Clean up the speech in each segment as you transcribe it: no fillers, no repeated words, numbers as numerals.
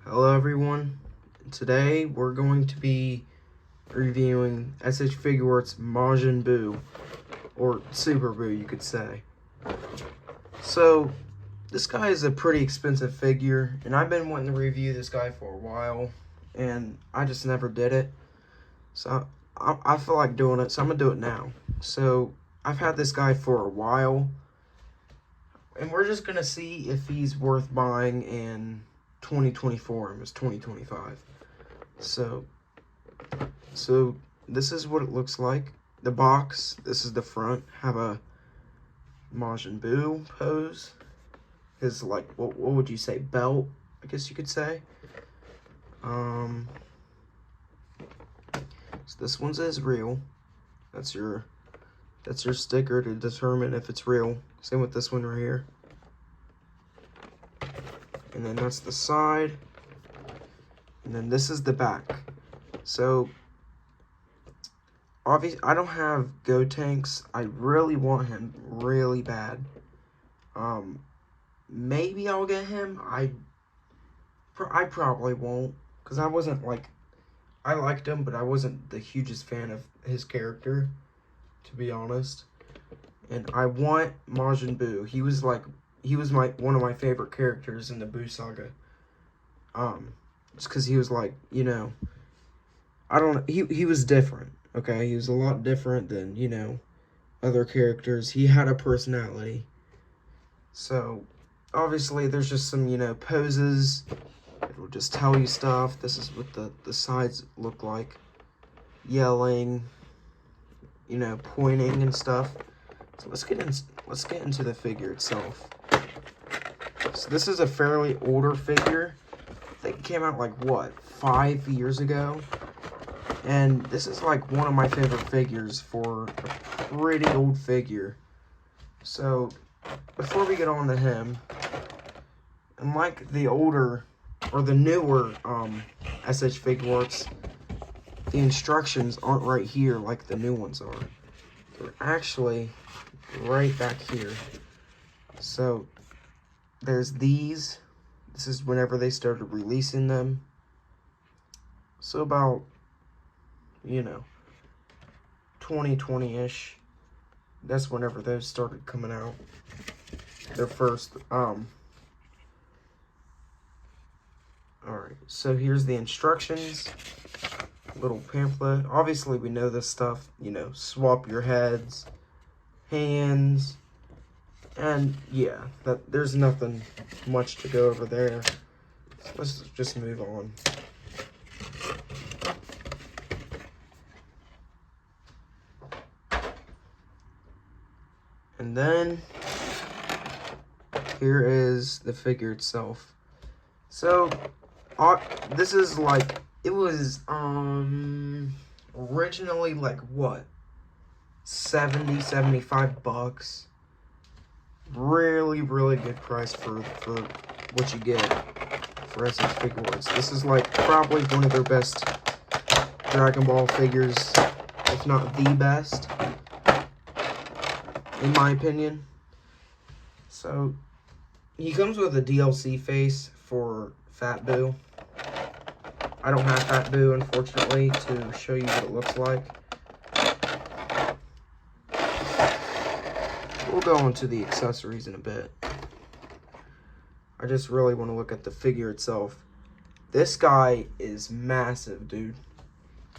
Hello everyone, today we're going to be reviewing S.H.Figuarts Majin Buu, or Super Buu you could say. So, this guy is a pretty expensive figure, and I've been wanting to review this guy for a while, and I just never did it. So, I feel like doing it, so I'm going to do it now. So, I've had this guy for a while, and we're just going to see if he's worth buying in 2024 and it's 2025. So this is what it looks like. The box, this is the front, have a Majin Buu pose. His, like, what would you say, belt, I guess you could say. So this one says real. That's your sticker to determine if it's real. Same with this one right here. And then that's the side. And then this is the back. So, obviously, I don't have Gotenks. I really want him really bad. Maybe I'll get him. I probably won't. Because I wasn't, like, I liked him, but I wasn't the hugest fan of his character, to be honest. And I want Majin Buu. He was one of my favorite characters in the Buu saga. Just because he was like, you know, I don't know, he was different, okay? He was a lot different than, you know, other characters. He had a personality. So, obviously, there's just some, you know, poses. It'll just tell you stuff. This is what the sides look like. Yelling, you know, pointing and stuff. So let's get into the figure itself. So this is a fairly older figure. I think it came out like, what, 5 years ago? And this is like one of my favorite figures for a pretty old figure. So before we get on to him, unlike the older or the newer S.H.Figuarts, the instructions aren't right here like the new ones are. They're actually right back here. So there's these. This is whenever they started releasing them. So about, you know, 2020-ish. That's whenever those started coming out. Their first, Alright, so here's the instructions. Little pamphlet. Obviously, we know this stuff. You know, swap your heads, hands, and yeah, there's nothing much to go over there. So let's just move on. And then here is the figure itself. So this is like, it was originally like what, 75 bucks. Really good price for what you get for S.H.Figuarts. This is like probably one of their best Dragon Ball figures, if not the best, in my opinion. So he comes with a DLC face for Fat Buu. I don't have Fat Buu, unfortunately, to show you what it looks like. We'll go into the accessories in a bit. I just really want to look at the figure itself. This guy is massive, dude.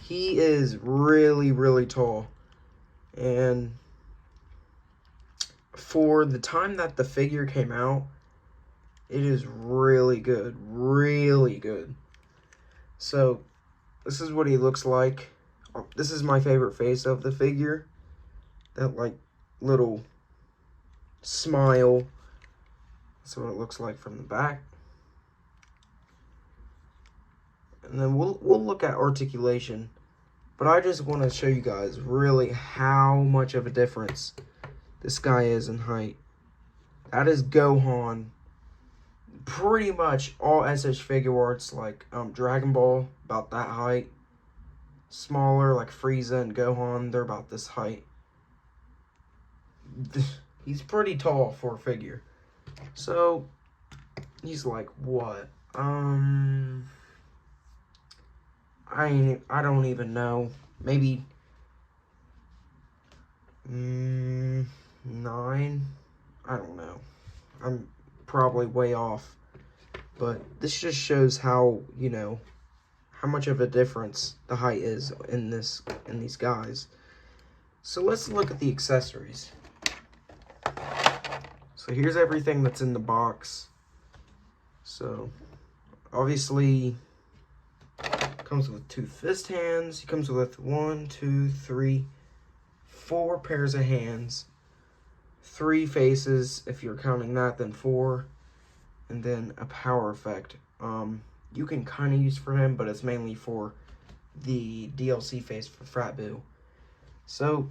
He is really tall. And for the time that the figure came out, it is really good. Really good. So, this is what he looks like. This is my favorite face of the figure. That, like, little smile. That's what it looks like from the back. And then we'll look at articulation. But I just want to show you guys really how much of a difference this guy is in height. That is Gohan. Pretty much all S.H.Figuarts, like Dragon Ball, about that height. Smaller, like Frieza and Gohan, they're about this height. He's pretty tall for a figure. So, he's like, what? I don't even know. Maybe 9. I don't know. I'm probably way off. But this just shows how, you know, how much of a difference the height is in these guys. So let's look at the accessories. So here's everything that's in the box. So obviously comes with 2 fist hands. He comes with 1, 2, 3, 4 pairs of hands, 3 faces if you're counting that, then 4, and then a power effect. You can kind of use for him, but it's mainly for the DLC face for Frat Buu. So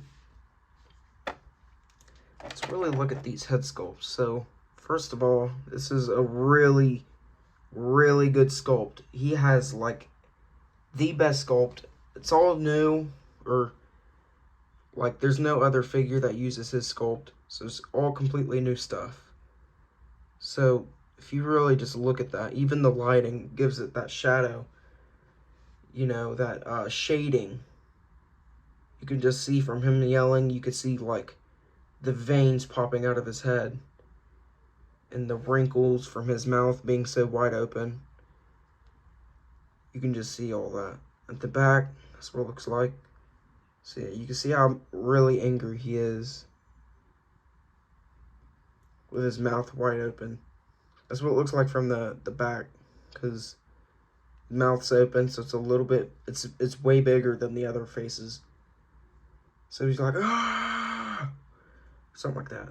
let's really look at these head sculpts. So first of all, this is a really good sculpt. He has like the best sculpt. It's all new, or like there's no other figure that uses his sculpt, so it's all completely new stuff. So if you really just look at that, even the lighting gives it that shadow, you know, that shading. You can just see from him yelling, you could see like the veins popping out of his head and the wrinkles from his mouth being so wide open. You can just see all that. At the back, that's what it looks like. So yeah, you can see how really angry he is with his mouth wide open. That's what it looks like from the back, because the mouth's open, so it's a little bit, it's way bigger than the other faces. So he's like, ah, something like that.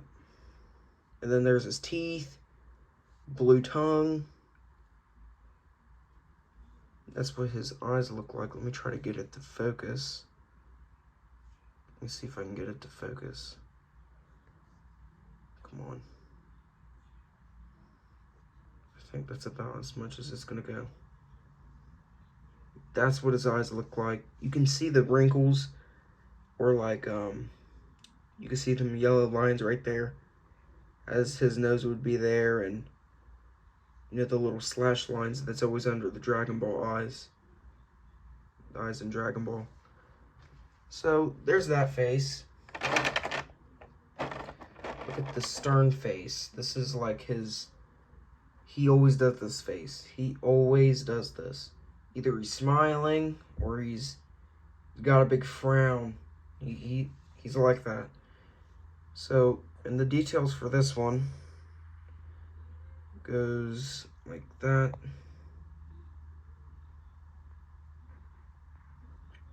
And then there's his teeth, blue tongue. That's what his eyes look like. Let me try to get it to focus. Let me see if I can get it to focus. Come on. I think that's about as much as it's gonna go. That's what his eyes look like. You can see the wrinkles, or like, you can see them yellow lines right there, as his nose would be there, and you know the little slash lines that's always under the Dragon Ball eyes. The eyes in Dragon Ball. So there's that face. Look at the stern face. This is like his, he always does this face. He always does this. Either he's smiling or he's got a big frown. He's like that. So, and the details for this one goes like that.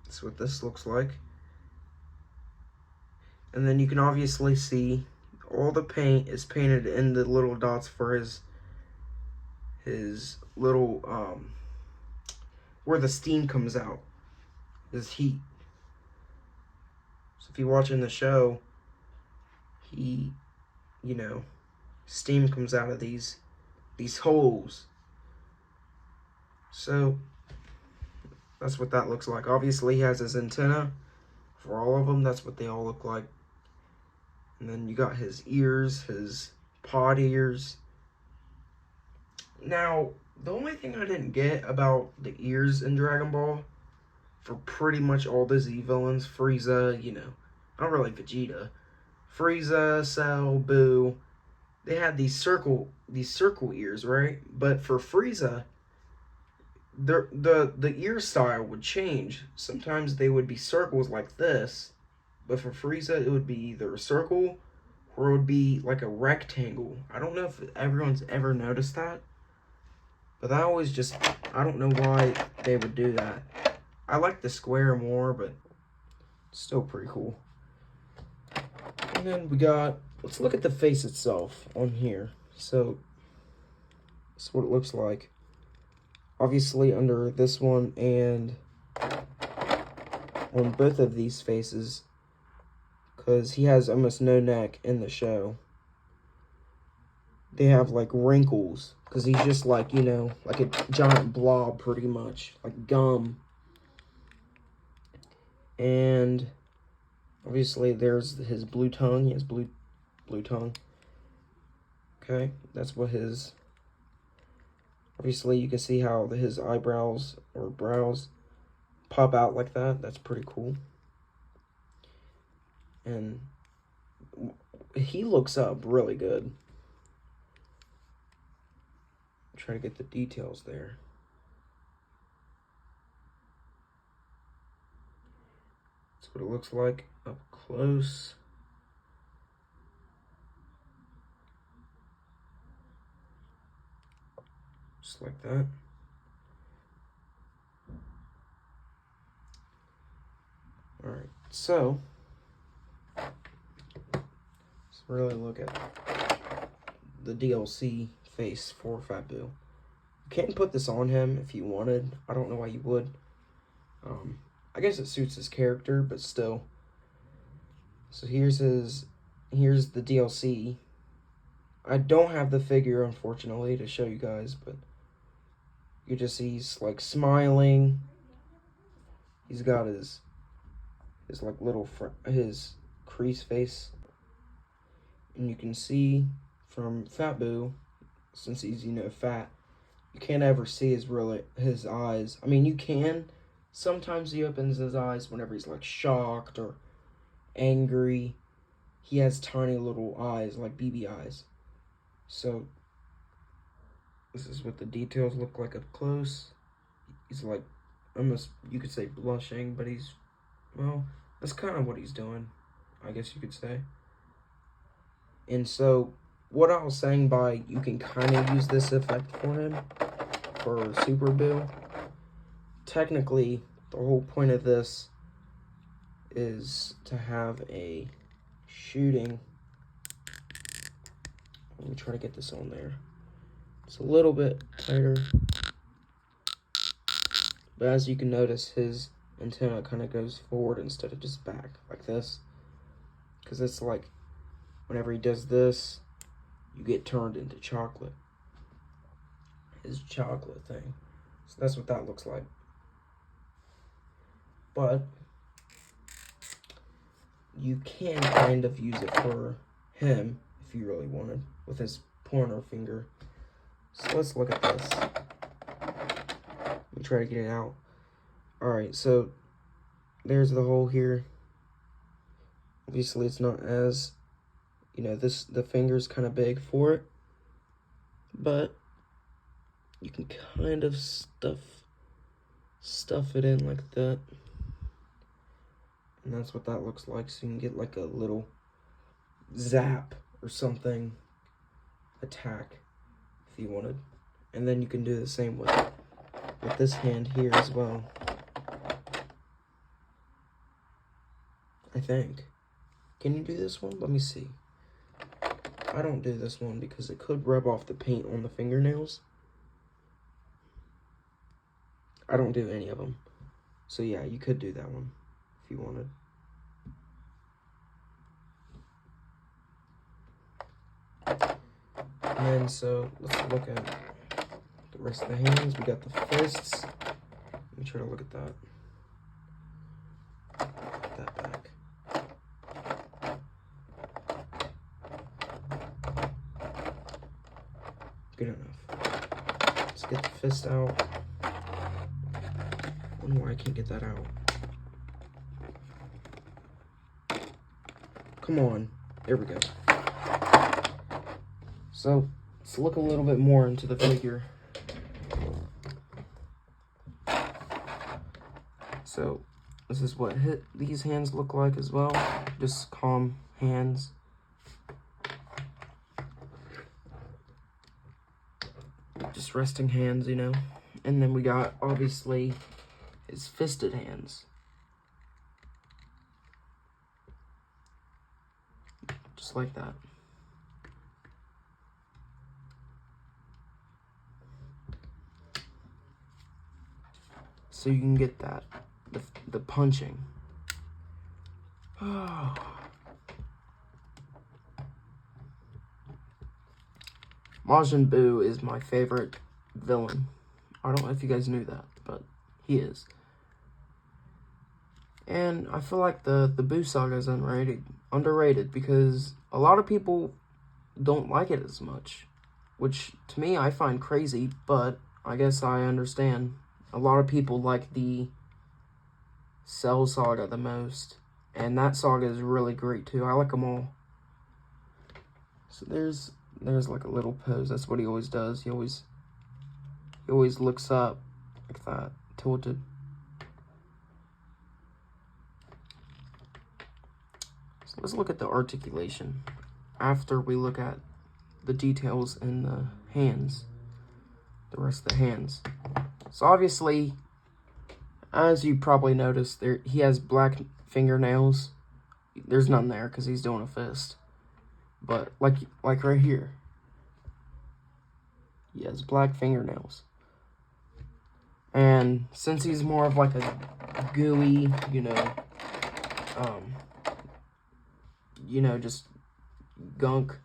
That's what this looks like. And then you can obviously see all the paint is painted in the little dots for his little, where the steam comes out, his heat. So if you're watching the show, he, you know, steam comes out of these holes. So that's what that looks like. Obviously he has his antenna for all of them. That's what they all look like. And then you got his ears, his pod ears. Now, the only thing I didn't get about the ears in Dragon Ball, for pretty much all the Z villains, Frieza, you know, not really Vegeta, Frieza, Cell, Buu, they had these circle ears, right? But for Frieza, the ear style would change. Sometimes they would be circles like this, but for Frieza, it would be either a circle or it would be like a rectangle. I don't know if everyone's ever noticed that, but that always just, I don't know why they would do that. I like the square more, but still pretty cool. And then we got, let's look at the face itself on here. So, that's what it looks like. Obviously under this one and on both of these faces, because he has almost no neck in the show, they have like wrinkles, because he's just like, you know, like a giant blob pretty much, like gum. And obviously there's his blue tongue. He has blue tongue. Okay, that's what his, obviously you can see how his eyebrows or brows pop out like that. That's pretty cool. And he looks up really good. Try to get the details there. That's what it looks like up close. Just like that. Alright, so let's really look at the DLC face for Fat Buu. You can put this on him if you wanted. I don't know why you would. I guess it suits his character, but still. So here's the DLC. I don't have the figure, unfortunately, to show you guys, but you just see he's like smiling. He's got his like little his crease face, and you can see from Fat Buu, since he's fat, you can't ever see his eyes. I mean, you can. Sometimes he opens his eyes whenever he's like shocked or angry. He has tiny little eyes, like BB eyes. So this is what the details look like up close. He's like almost, you could say, blushing, but he's, well, that's kind of what he's doing, I guess you could say. And so what I was saying by you can kind of use this effect for him, for Super Buu, technically the whole point of this is to have a shooting. Let me try to get this on there. It's a little bit tighter, but as you can notice, his antenna kind of goes forward instead of just back like this, because it's like whenever he does this, you get turned into chocolate. His chocolate thing. So that's what that looks like. But you can kind of use it for him if you really wanted, with his pointer finger. So let's look at this. Let me try to get it out. Alright, so there's the hole here. Obviously it's not as, the finger's kind of big for it, but you can kind of stuff it in like that. And that's what that looks like. So you can get like a little zap or something attack if you wanted. And then you can do the same with this hand here as well. I think. Can you do this one? Let me see. I don't do this one because it could rub off the paint on the fingernails. I don't do any of them. So yeah, you could do that one if you wanted. And then so let's look at the rest of the hands. We got the fists. Let me try to look at that. Put that back. Good enough. Let's get the fist out. I don't know why I can't get that out. Come on. There we go. So, let's look a little bit more into the figure. So, this is what these hands look like as well. Just calm hands. Just resting hands, And then we got, obviously, his fisted hands. Just like that. So you can get that, the punching. Oh. Majin Buu is my favorite villain. I don't know if you guys knew that, but he is. And I feel like the Buu saga is underrated because a lot of people don't like it as much, which to me I find crazy, but I guess I understand. A lot of people like the Cell Saga the most. And that saga is really great too. I like them all. So there's like a little pose. That's what he always does. He always looks up like that, tilted. So let's look at the articulation after we look at the details in the hands, the rest of the hands. So obviously, as you probably noticed, he has black fingernails. There's none there because he's doing a fist. But like right here, he has black fingernails. And since he's more of like a gooey, just gunk,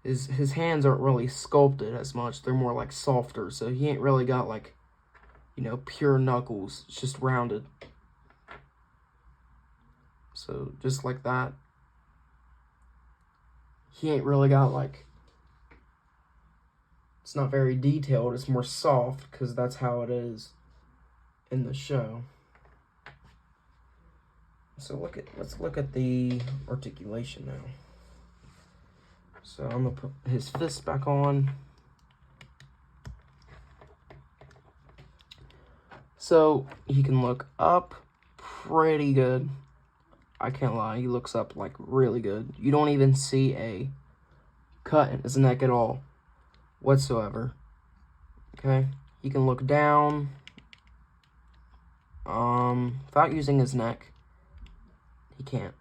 his hands aren't really sculpted as much. They're more like softer, so he ain't really got like, pure knuckles. It's just rounded. So just like that. He ain't really got like, it's not very detailed. It's more soft because that's how it is in the show. So let's look at the articulation now. So I'm gonna put his fist back on. So he can look up pretty good. I can't lie, he looks up like really good. You don't even see a cut in his neck at all whatsoever. Okay, he can look down without using his neck. He can't,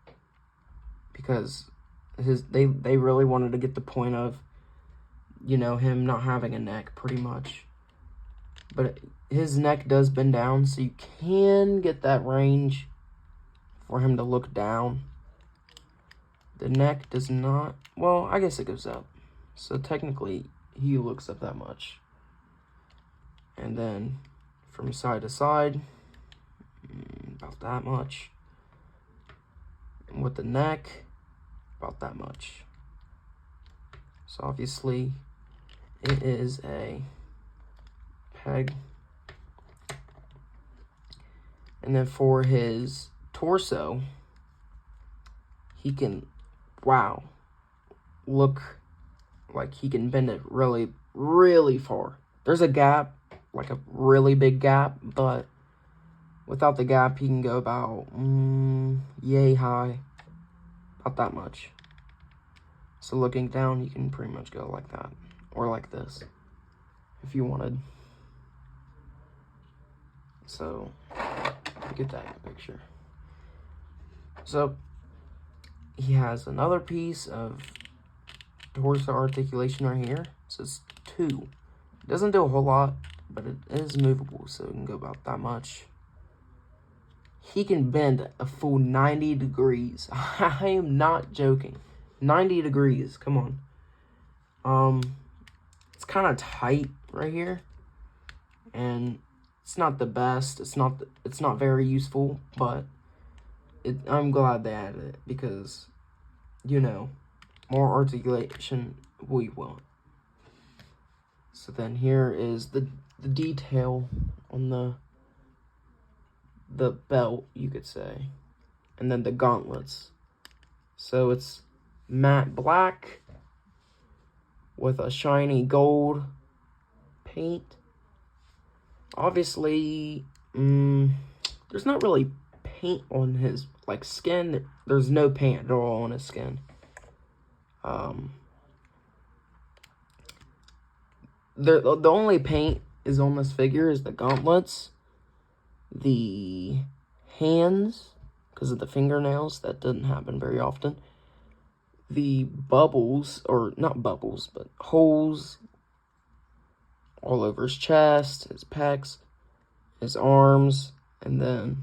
because they really wanted to get the point of him not having a neck pretty much. But his neck does bend down, so you can get that range for him to look down. The neck does not, well, I guess it goes up. So technically, he looks up that much. And then from side to side, about that much. And with the neck, about that much. So obviously, it is a peg. And then for his torso, he can, wow, look like he can bend it really, really far. There's a gap, like a really big gap, but without the gap, he can go about yay high, about that much. So looking down, you can pretty much go like that, or like this, if you wanted. So, get that in the picture. So, he has another piece of torso articulation right here. So it's 2. It doesn't do a whole lot, but it is movable, so it can go about that much. He can bend a full 90 degrees. I am not joking. 90 degrees, come on. It's kind of tight right here, and it's not the best. It's not very useful, but I'm glad they added it because, more articulation we want. So then here is the detail on the belt, you could say, and then the gauntlets. So it's matte black with a shiny gold paint. Obviously, there's not really paint on his skin. There's no paint at all on his skin. The only paint is on this figure is the gauntlets, the hands, because of the fingernails. That doesn't happen very often. The bubbles, or not bubbles, but holes all over his chest, his pecs, his arms, and then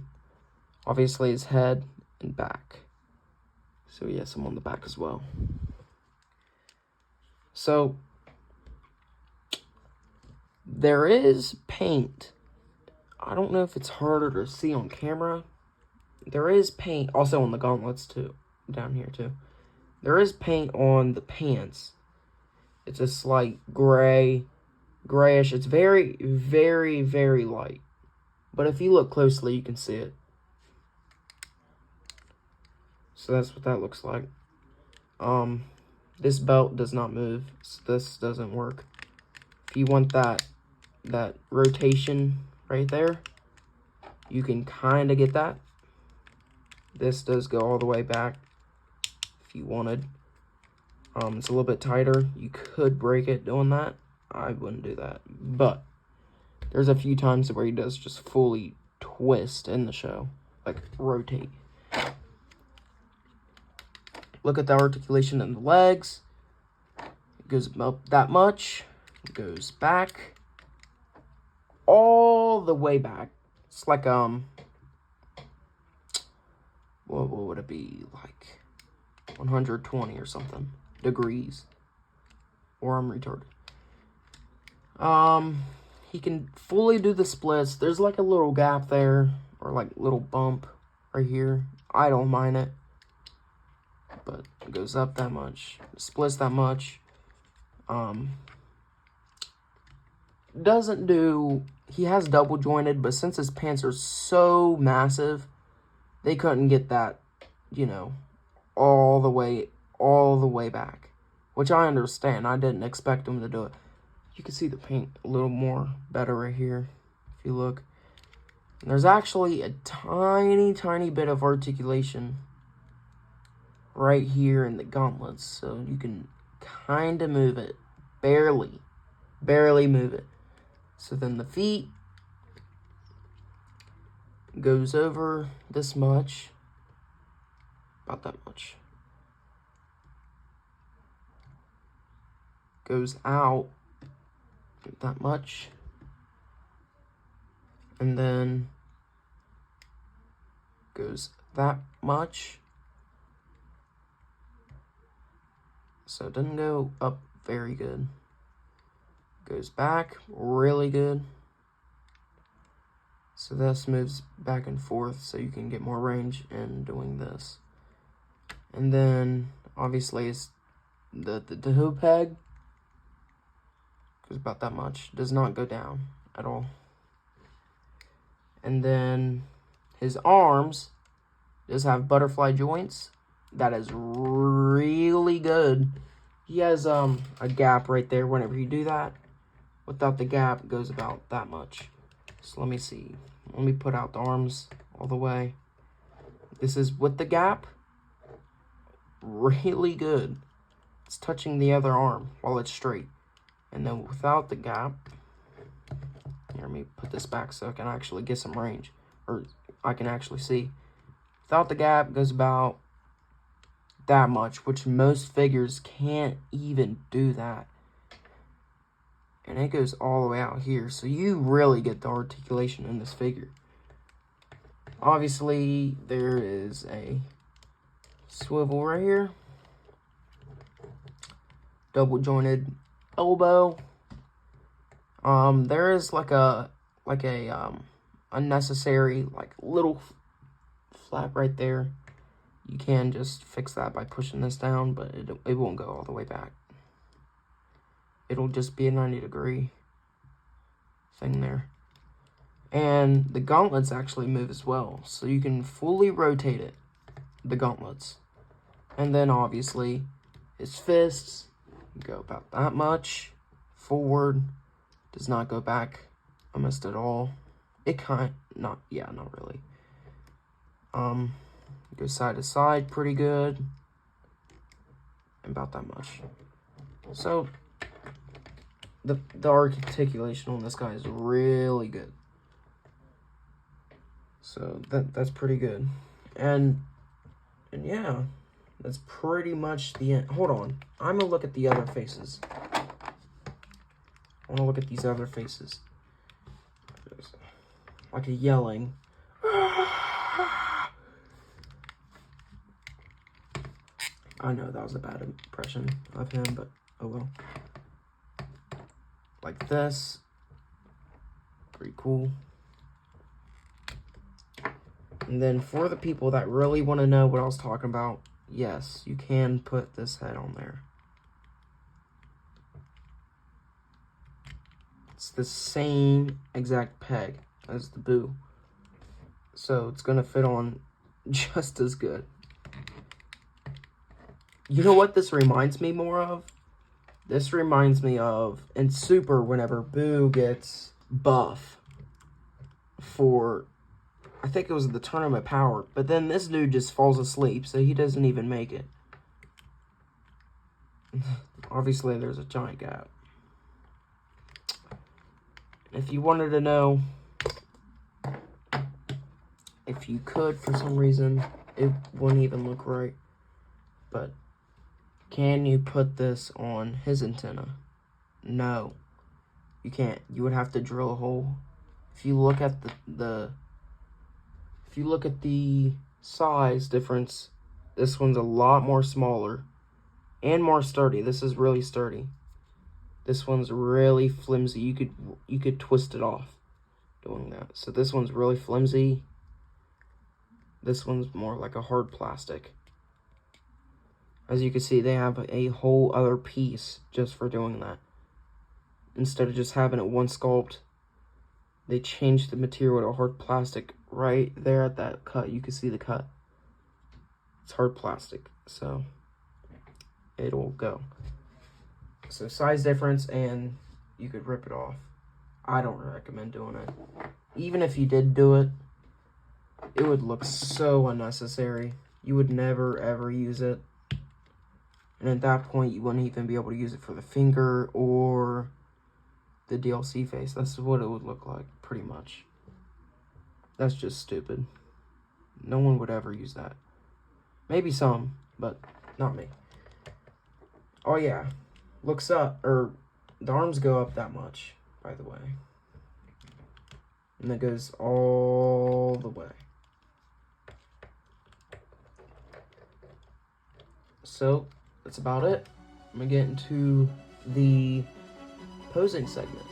obviously his head and back. So he has some on the back as well. So there is paint. I don't know if it's harder to see on camera. There is paint also on the gauntlets too, down here too. There is paint on the pants. It's a slight grayish. It's very, very, very light. But if you look closely, you can see it. So that's what that looks like. This belt does not move, so this doesn't work. If you want that rotation right there, you can kind of get that. This does go all the way back if you wanted. It's a little bit tighter. You could break it doing that. I wouldn't do that. But there's a few times where he does just fully twist in the show. Like, rotate. Look at the articulation in the legs. It goes up that much. It goes back. All the way back. It's like, what would it be? Like 120 or something degrees. Or I'm retarded. He can fully do the splits. There's like a little gap there, or like little bump right here. I don't mind it. But it goes up that much, splits that much. Doesn't do, he has double jointed, but since his pants are so massive, they couldn't get that, you know, all the way back. Which I understand. I didn't expect him to do it. You can see the paint a little more better right here, if you look. And there's actually a tiny bit of articulation right here in the gauntlets, so you can kind of move it, barely move it. So then the feet goes over this much, about that much. Goes out that much, and then goes that much. So it doesn't go up very good. Goes back really good. So this moves back and forth so you can get more range in doing this. And then obviously it's the toe peg goes about that much. Does not go down at all. And then his arms does have butterfly joints. That is really good. He has a gap right there whenever you do that. Without the gap, it goes about that much. So let me see. Let me put out the arms all the way. This is with the gap. Really good. It's touching the other arm while it's straight. And then without the gap, here, let me put this back so I can actually get some range. Or I can actually see. Without the gap, goes about that much, which most figures can't even do that. And it goes all the way out here, so you really get the articulation in this figure. Obviously, there is a swivel right here. Double jointed elbow. There is like a unnecessary like little flap right there. You can just fix that by pushing this down, but it won't go all the way back. It'll just be a 90-degree thing there. And the gauntlets actually move as well, so you can fully rotate it, the gauntlets. And then obviously his fists go about that much forward, does not go back almost at all. It not really. Goes side to side pretty good, and about that much. So the articulation on this guy is really good. So that's pretty good. And yeah, that's pretty much the end. Hold on. I'm gonna look at the other faces. I wanna look at these other faces. Like a yelling. I know that was a bad impression of him, but oh well. Like this. Pretty cool. And then for the people that really want to know what I was talking about, yes, you can put this head on there. It's the same exact peg as the Buu. So it's going to fit on just as good. You know what this reminds me more of? This reminds me of in Super whenever Boo gets buff for, I think it was the Tournament Power, but then this dude just falls asleep, so he doesn't even make it. Obviously, there's a giant gap. If you wanted to know, if you could, for some reason, it wouldn't even look right. But can you put this on his antenna? No, you can't. You would have to drill a hole. If you look at if you look at the size difference, this one's a lot more smaller and more sturdy. This is really sturdy. This one's really flimsy. You could twist it off doing that. So this one's really flimsy. This one's more like a hard plastic. As you can see, they have a whole other piece just for doing that. Instead of just having it one sculpt, they changed the material to hard plastic right there at that cut. You can see the cut. It's hard plastic, so it'll go. So size difference, and you could rip it off. I don't recommend doing it. Even if you did do it, it would look so unnecessary. You would never ever use it. And at that point, you wouldn't even be able to use it for the finger or the DLC face. That's what it would look like, pretty much. That's just stupid. No one would ever use that. Maybe some, but not me. Oh yeah, looks up, or the arms go up that much, by the way. And it goes all the way. So, that's about it. I'm gonna get into the posing segment.